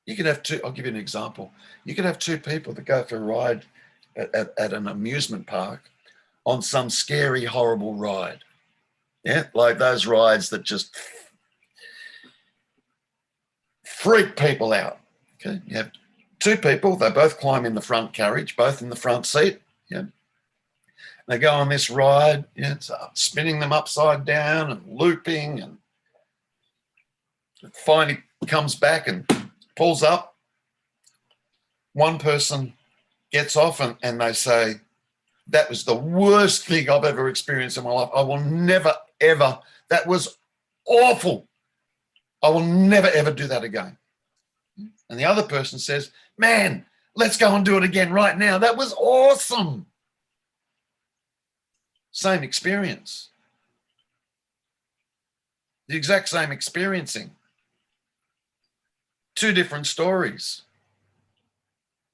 You could have two, I'll give you an example. You could have two people that go for a ride at an amusement park on some scary, horrible ride. Yeah, like those rides that just freak people out. Okay, you have two people, they both climb in the front carriage, both in the front seat. Yeah, they go on this ride. Yeah, it's spinning them upside down and looping, and it finally comes back and pulls up. One person gets off and they say, that was the worst thing I've ever experienced in my life. I will never, ever, that was awful. I will never, ever do that again. And the other person says, man, let's go and do it again right now. That was awesome. Same experience. The exact same experiencing. Two different stories.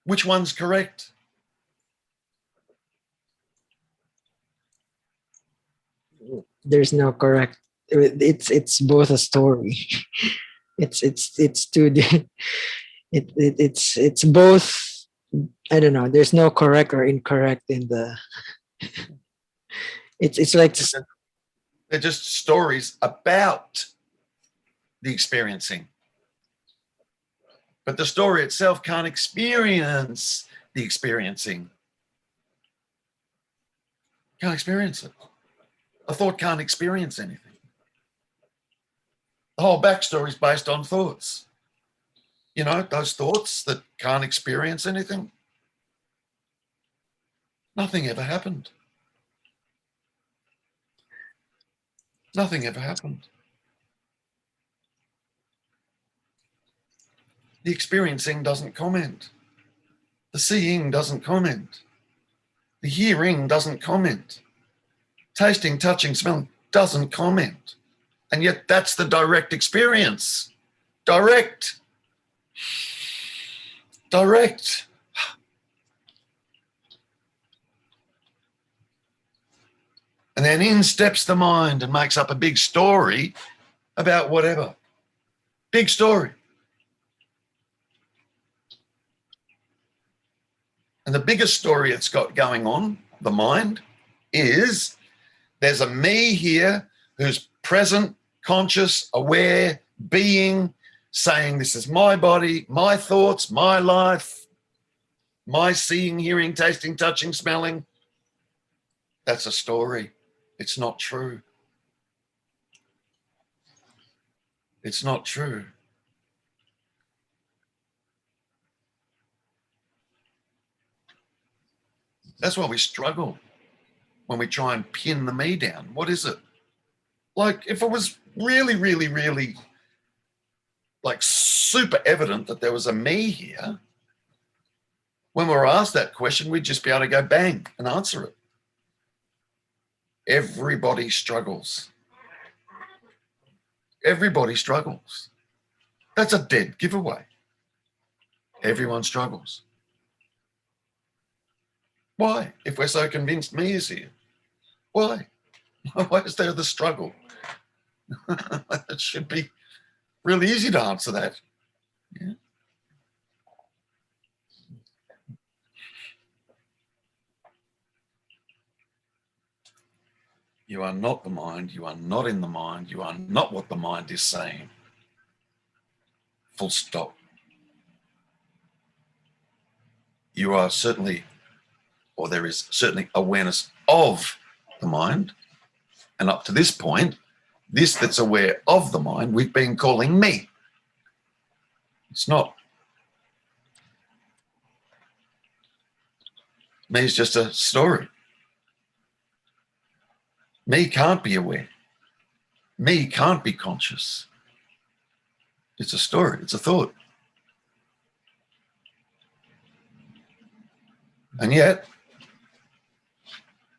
Which one's correct? There's no correct. It's both a story. it's two. It's both. I don't know. There's no correct or incorrect in the. It's like they're just stories about the experiencing. But the story itself can't experience the experiencing. Can't experience it. A thought can't experience anything. The whole backstory is based on thoughts. You know, those thoughts that can't experience anything. Nothing ever happened. Nothing ever happened. The experiencing doesn't comment. The seeing doesn't comment. The hearing doesn't comment. Tasting, touching, smelling doesn't comment. And yet that's the direct experience. Direct. Direct. And then in steps the mind and makes up a big story about whatever. Big story. And the biggest story it's got going on, the mind, is there's a me here who's present, conscious, aware, being, saying this is my body, my thoughts, my life, my seeing, hearing, tasting, touching, smelling. That's a story. It's not true. It's not true. That's why we struggle when we try and pin the me down. What is it? Like if it was really, really, really like super evident that there was a me here, when we were asked that question, we'd just be able to go bang and answer it. Everybody struggles. Everybody struggles. That's a dead giveaway. Everyone struggles. Why? If we're so convinced me is here, why? Why is there the struggle? It should be really easy to answer that. Yeah. You are not the mind. You are not in the mind. You are not what the mind is saying. Full stop. You are certainly, or there is certainly awareness of the mind. And up to this point, this that's aware of the mind, we've been calling me. It's not. Me is just a story. Me can't be aware. Me can't be conscious. It's a story. It's a thought. And yet,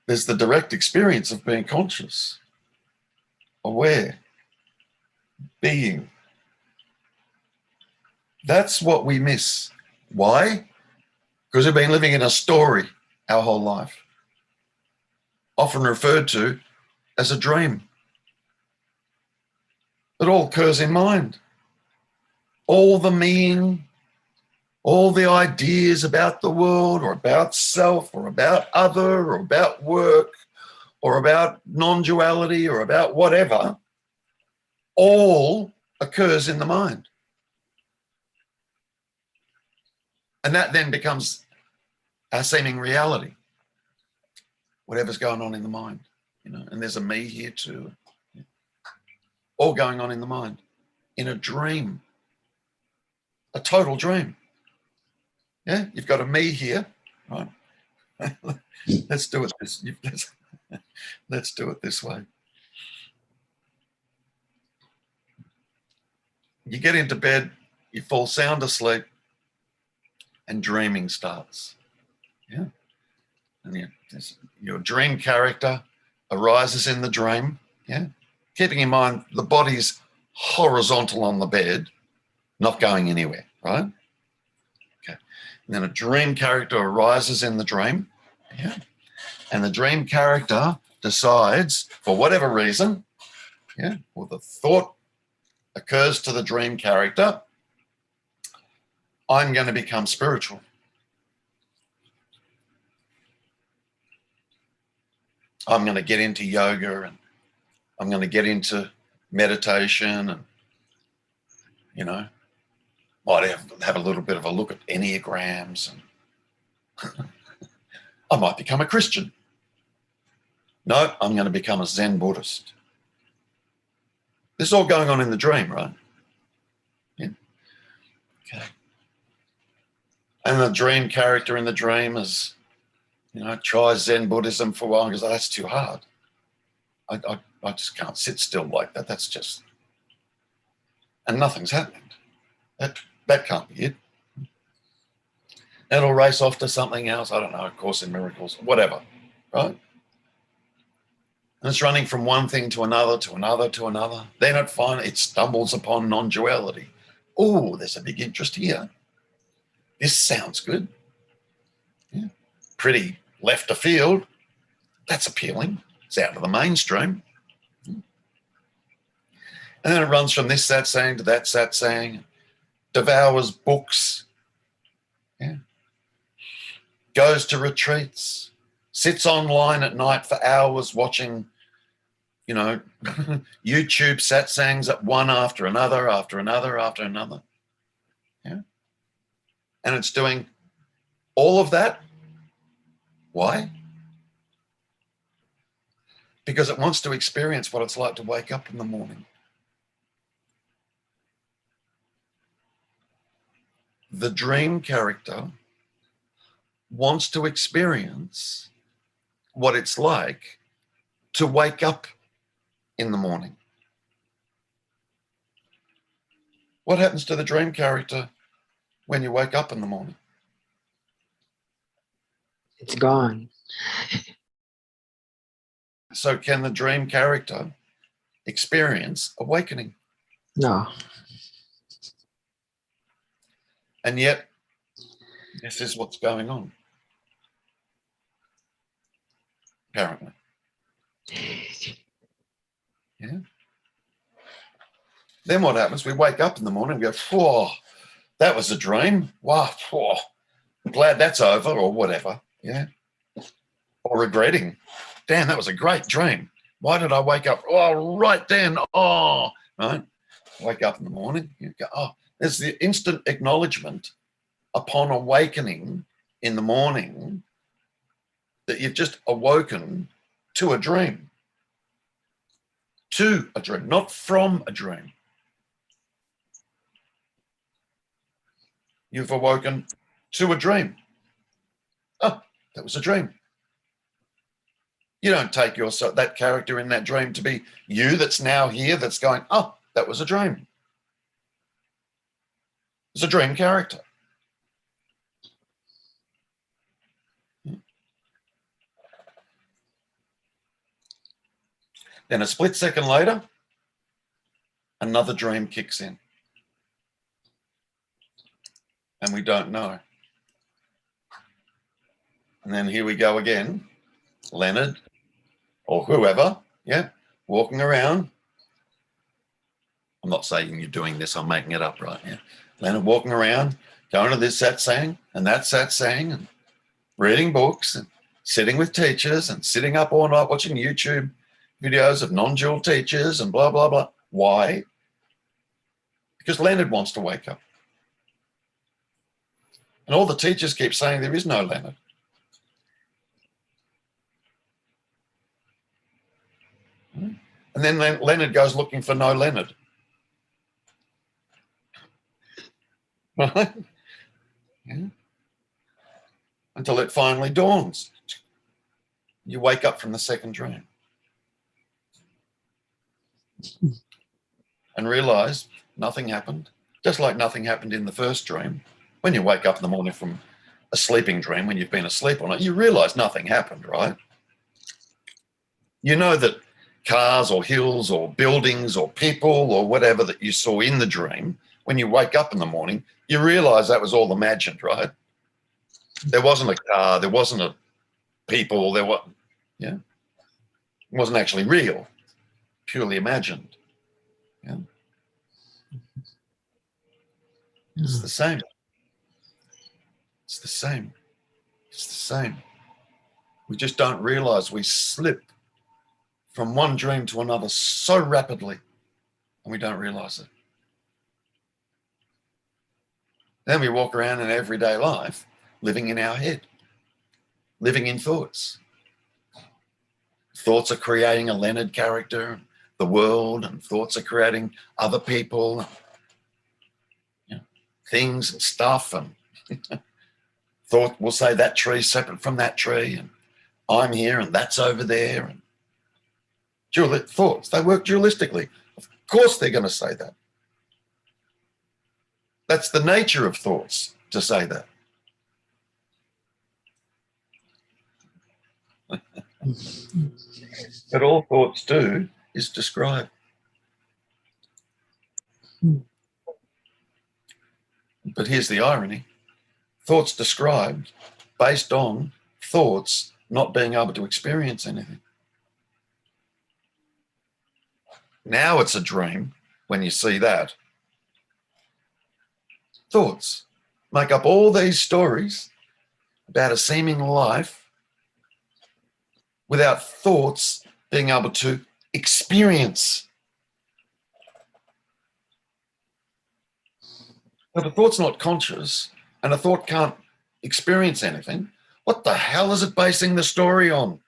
there's the direct experience of being conscious, aware, being. That's what we miss. Why? Because we've been living in a story our whole life, often referred to as a dream. It all occurs in mind. All the meaning, all the ideas about the world or about self or about other or about work or about non-duality or about whatever, all occurs in the mind. And that then becomes our seeming reality, whatever's going on in the mind, you know. And there's a me here too, all going on in the mind, in a dream, a total dream. Yeah, you've got a me here, right? Let's do it let's do it this way. You get into bed, you fall sound asleep, and dreaming starts. Yeah, and your dream character arises in the dream. Yeah, keeping in mind the body's horizontal on the bed, not going anywhere, right? Okay, and then a dream character arises in the dream. Yeah, and the dream character decides, for whatever reason, yeah, or the thought occurs to the dream character, I'm going to become spiritual. I'm going to get into yoga and I'm going to get into meditation and, you know, might have a little bit of a look at enneagrams and I might become a Christian. No, I'm going to become a Zen Buddhist. This is all going on in the dream, right? Yeah. Okay. And the dream character in the dream is, you know, tries Zen Buddhism for a while and goes, oh, that's too hard. I just can't sit still like that. That's just, and nothing's happening. That can't be it. It'll race off to something else. I don't know, A Course in Miracles, whatever, right? And it's running from one thing to another, to another, to another. Then it stumbles upon non-duality. Oh, there's a big interest here. This sounds good. Yeah. Pretty left of field. That's appealing. It's out of the mainstream. And then it runs from this satsang to that satsang, devours books, yeah, goes to retreats, sits online at night for hours watching, you know, YouTube satsangs at one after another, after another, after another. Yeah. And it's doing all of that. Why? Because it wants to experience what it's like to wake up in the morning. The dream character wants to experience what it's like to wake up in the morning. What happens to the dream character when you wake up in the morning? It's gone. So can the dream character experience awakening? No. And yet, this is what's going on, apparently. Yeah. Then what happens? We wake up in the morning and go, whoa, that was a dream. Wow, whoa, glad that's over, or whatever. Yeah. Or regretting, damn, that was a great dream. Why did I wake up? Oh, right then. Oh, right. Wake up in the morning. You go, oh, there's the instant acknowledgement upon awakening in the morning that you've just awoken to a dream. To a dream, not from a dream. You've awoken to a dream. Oh, that was a dream. You don't take that character in that dream to be you that's now here that's going, oh, that was a dream. It's a dream character. Then a split second later, another dream kicks in. And we don't know. And then here we go again, Leonard or whoever, yeah, walking around. I'm not saying you're doing this, I'm making it up, right? Yeah. Leonard walking around, going to this satsang and that satsang and reading books and sitting with teachers and sitting up all night watching YouTube videos of non-dual teachers and blah, blah, blah. Why? Because Leonard wants to wake up. And all the teachers keep saying there is no Leonard. And then Leonard goes looking for no Leonard. Right? Yeah. Until it finally dawns. You wake up from the second dream and realize nothing happened, just like nothing happened in the first dream. When you wake up in the morning from a sleeping dream, when you've been asleep all night, you realize nothing happened, right? You know that cars or hills or buildings or people or whatever that you saw in the dream, when you wake up in the morning, you realize that was all imagined, right? There wasn't a car, there wasn't a people, there wasn't, yeah. It wasn't actually real, purely imagined. Yeah. It's the same. It's the same. It's the same. We just don't realize we slip from one dream to another so rapidly, and we don't realize it. Then we walk around in everyday life living in our head, living in thoughts. Thoughts are creating a Leonard character, the world, and thoughts are creating other people, you know, things and stuff. And thought will say that tree's separate from that tree, and I'm here and that's over there. And thoughts, they work dualistically. Of course they're going to say that. That's the nature of thoughts, to say that. But all thoughts do is describe. But here's the irony. Thoughts described based on thoughts not being able to experience anything. Now it's a dream when you see that. Thoughts make up all these stories about a seeming life without thoughts being able to experience. If a thought's not conscious and a thought can't experience anything, what the hell is it basing the story on?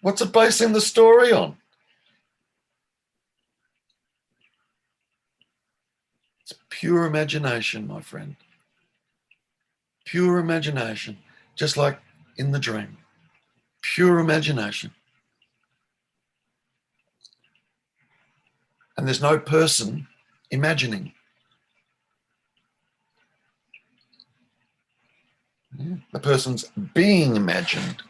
What's it basing the story on? It's pure imagination, my friend. Pure imagination, just like in the dream. Pure imagination. And there's no person imagining. The person's being imagined.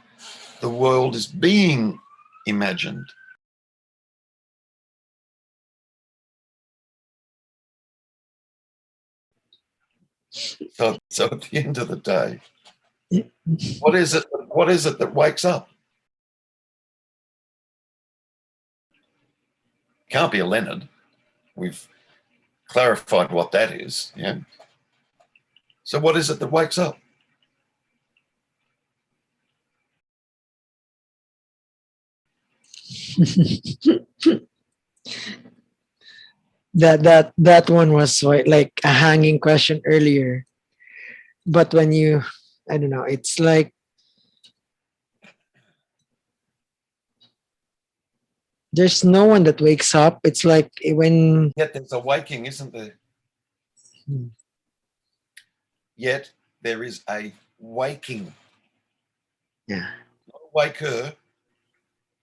The world is being imagined. So at the end of the day, what is it that wakes up? Can't be a Leonard. We've clarified what that is. Yeah. So what is it that wakes up? That one was like a hanging question earlier, but when you, I don't know, it's like there's no one that wakes up. It's like when Yet there's a waking, isn't there? Yet there is a waking. Yeah. Not a waker.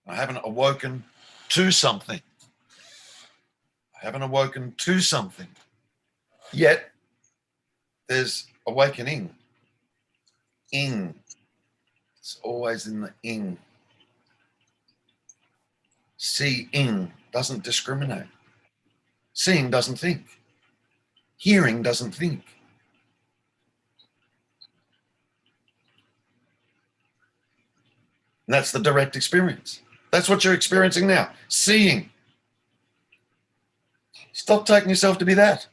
I haven't awoken to something. I haven't awoken to something. Yet there's awakening. Ing. It's always in the ing. Seeing doesn't discriminate. Seeing doesn't think. Hearing doesn't think. And that's the direct experience. That's what you're experiencing now. Seeing. Stop taking yourself to be that.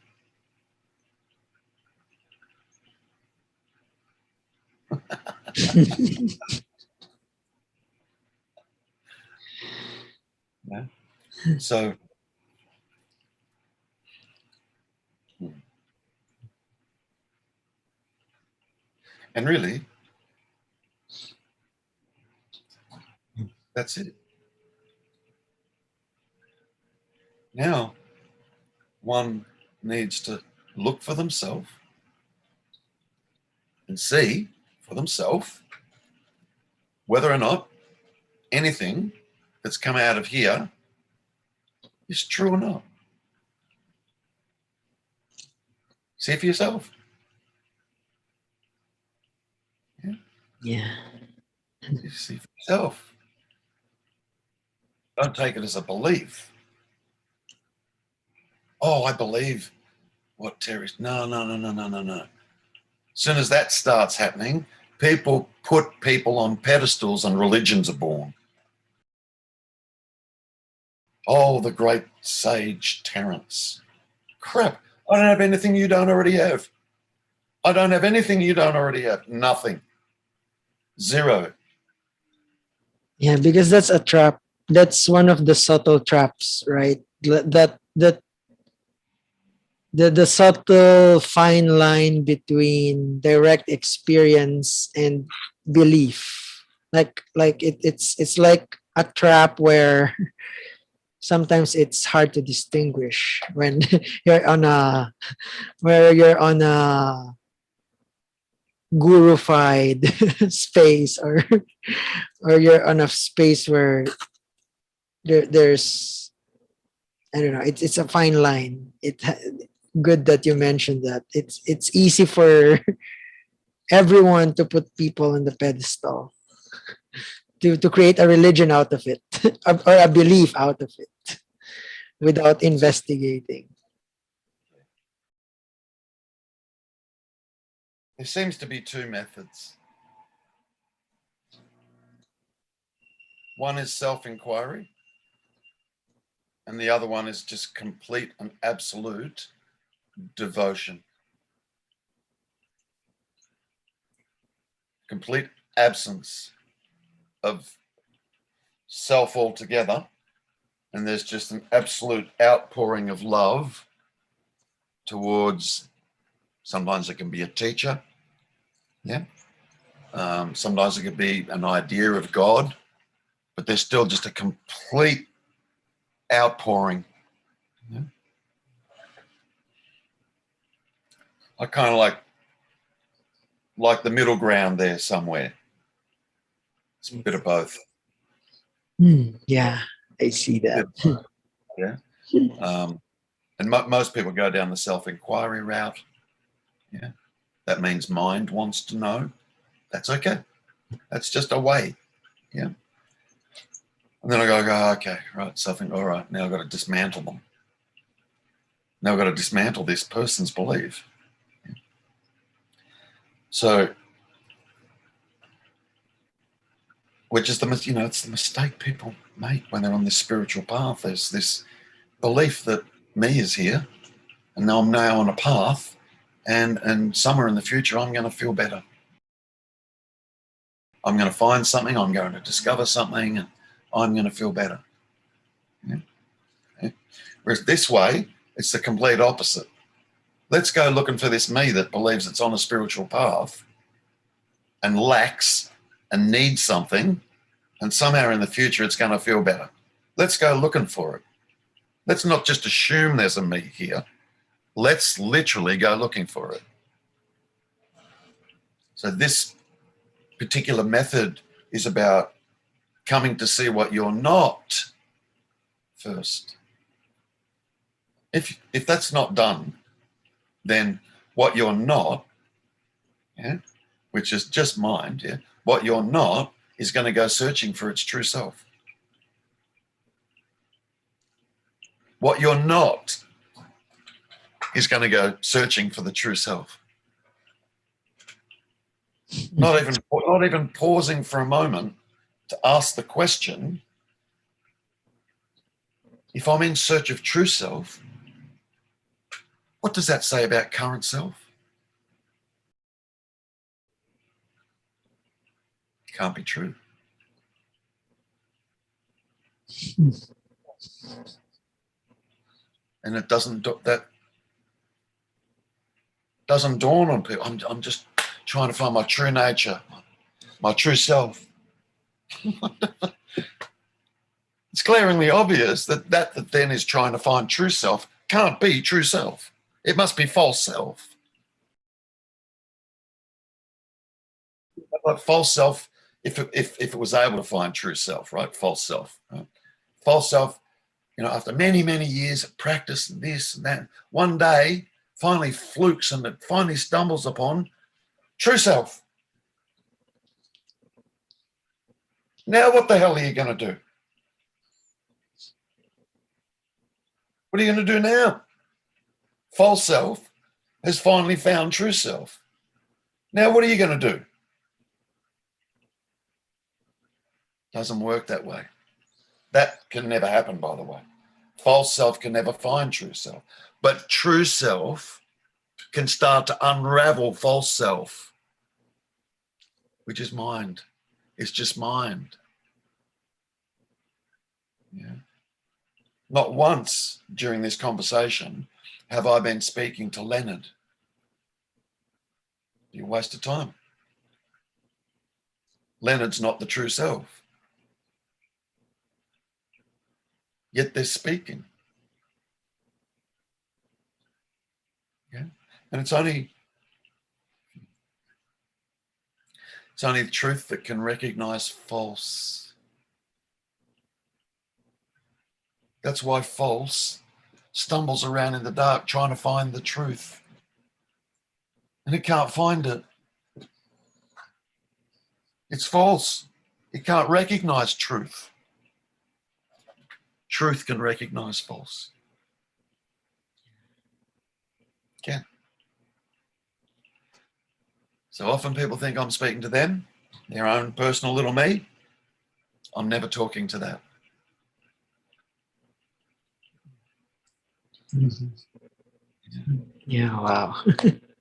Yeah. So, and really, that's it. Now, one needs to look for themselves and see for themselves whether or not anything that's come out of here is true or not. See for yourself. Yeah. Yeah. See for yourself. Don't take it as a belief. Oh, I believe what Terry's. No. As soon as that starts happening, people put people on pedestals and religions are born. Oh, the great sage Terence. Crap. I don't have anything you don't already have. I don't have anything you don't already have. Nothing. Zero. Yeah, because that's a trap. That's one of the subtle traps, right? The subtle fine line between direct experience and belief. It's like a trap where sometimes it's hard to distinguish when you're on a where you're on a gurufied space, or you're on a space where there's, I don't know, it's a fine line. Good that you mentioned that. It's easy for everyone to put people on the pedestal, to create a religion out of it, or a belief out of it, without investigating. There seems to be two methods. One is self-inquiry, and the other one is just complete and absolute devotion. Complete absence of self altogether, and there's just an absolute outpouring of love towards, sometimes it can be a teacher, yeah. Sometimes it could be an idea of God, but there's still just a complete outpouring. Yeah. I kind of like the middle ground there somewhere. It's a bit of both. Yeah, I see that. Yeah. And most people go down the self-inquiry route. Yeah. That means mind wants to know. That's okay. That's just a way. Yeah. And then I go, okay, right, something, all right, now I've got to dismantle them. Now I've got to dismantle this person's belief. Yeah. So, which is it's the mistake people make when they're on this spiritual path. There's this belief that me is here, and now I'm on a path, and somewhere in the future I'm going to feel better. I'm going to find something, I'm going to discover something, and I'm going to feel better. Yeah. Yeah. Whereas this way, it's the complete opposite. Let's go looking for this me that believes it's on a spiritual path and lacks and needs something, and somehow in the future it's going to feel better. Let's go looking for it. Let's not just assume there's a me here. Let's literally go looking for it. So this particular method is about coming to see what you're not first. If that's not done, then what you're not, yeah, which is just mind, yeah, what you're not is going to go searching for its true self. What you're not is going to go searching for the true self. Not even pausing for a moment to ask the question, if I'm in search of true self, what does that say about current self? It can't be true. And it doesn't, that doesn't dawn on people. I'm just trying to find my true nature, my true self. It's glaringly obvious that then is trying to find true self can't be true self. It must be false self. But false self, if it was able to find true self, right? False self, right? False self, after many, many years of practice and this and that, one day finally flukes and it finally stumbles upon true self. Now what the hell are you going to do? What are you going to do now? False self has finally found true self. Now what are you going to do? Doesn't work that way. That can never happen, by the way. False self can never find true self. But true self can start to unravel false self, which is mind. It's just mind. Yeah. Not once during this conversation have I been speaking to Leonard. You waste of time. Leonard's not the true self. Yet they're speaking. Yeah. And it's only the truth that can recognize false. That's why false stumbles around in the dark trying to find the truth. And it can't find it. It's false. It can't recognize truth. Truth can recognize false. Can. So often people think I'm speaking to them, their own personal little me. I'm never talking to that. Yeah, wow.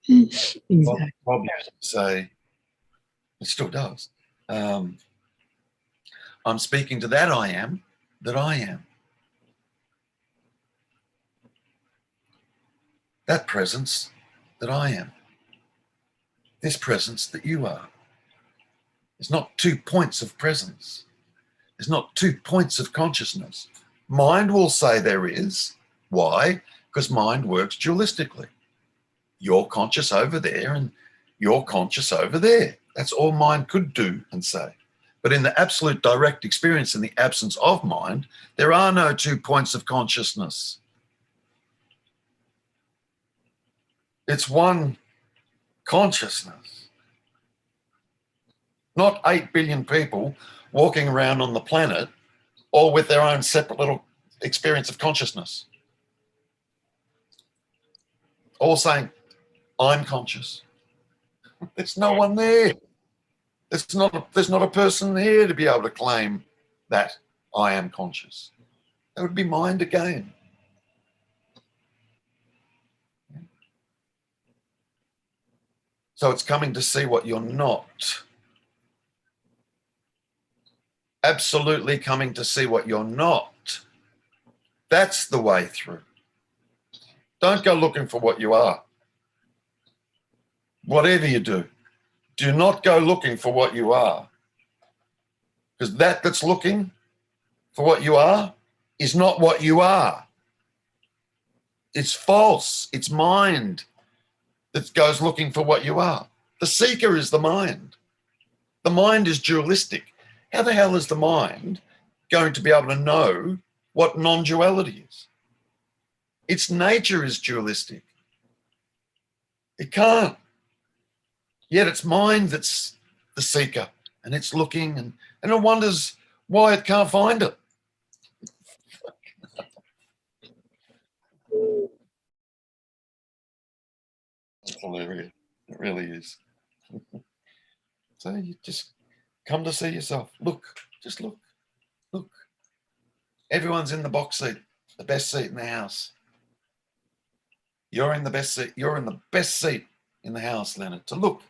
Exactly. Bob used to say, it still does. I'm speaking to that I am, that I am. That presence that I am. This presence that you are. It's not 2 points of presence. It's not 2 points of consciousness. Mind will say there is. Why? Because mind works dualistically. You're conscious over there and you're conscious over there. That's all mind could do and say. But in the absolute direct experience, in the absence of mind, there are no 2 points of consciousness. It's one consciousness. Not 8 billion people walking around on the planet, all with their own separate little experience of consciousness. All saying, I'm conscious. There's no one there. There's not a person here to be able to claim that I am conscious. That would be mind again. So it's coming to see what you're not. Absolutely coming to see what you're not. That's the way through. Don't go looking for what you are. Whatever you do not go looking for what you are. Because that's looking for what you are is not what you are. It's false. It's mind that goes looking for what you are. The seeker is the mind. The mind is dualistic. How the hell is the mind going to be able to know what non-duality is? Its nature is dualistic. It can't. Yet it's mind that's the seeker, and it's looking, and it wonders why it can't find it. It's hilarious. It really is. So you just Come to see yourself. Look, just look, look. Everyone's in the box seat, the best seat in the house. You're in the best seat. You're in the best seat in the house, Leonard, to look.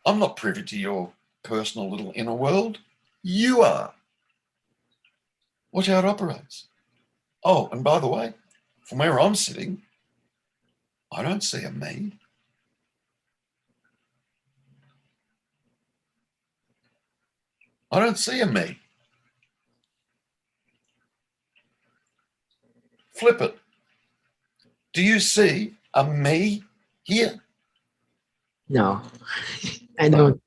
I'm not privy to your personal little inner world. You are. Watch how it operates. Oh, and by the way, from where I'm sitting, I don't see a me. I don't see a me. Flip it. Do you see a me here? No, I don't.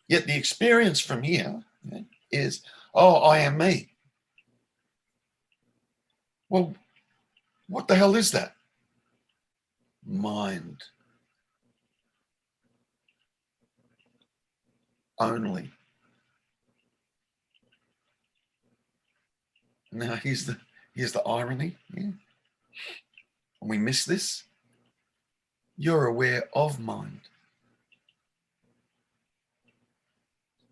Yet the experience from here is, oh, I am me. Well, what the hell is that? Mind. Only. Now here's the irony. Yeah. And we miss this. You're aware of mind.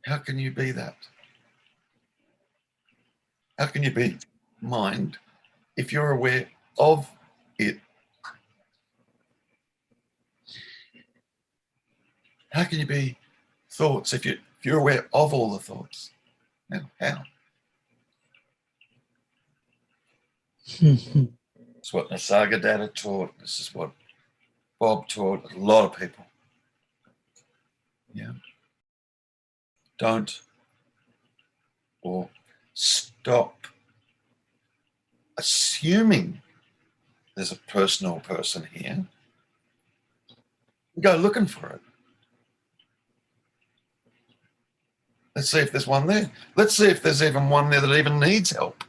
How can you be that? How can you be mind if you're aware of it? How can you be thoughts if you're aware of all the thoughts? Now, how? It's what Nisargadatta taught. This is what Bob taught a lot of people. Yeah. Don't or stop assuming there's a personal person here. Go looking for it. Let's see if there's one there. Let's see if there's even one there that even needs help.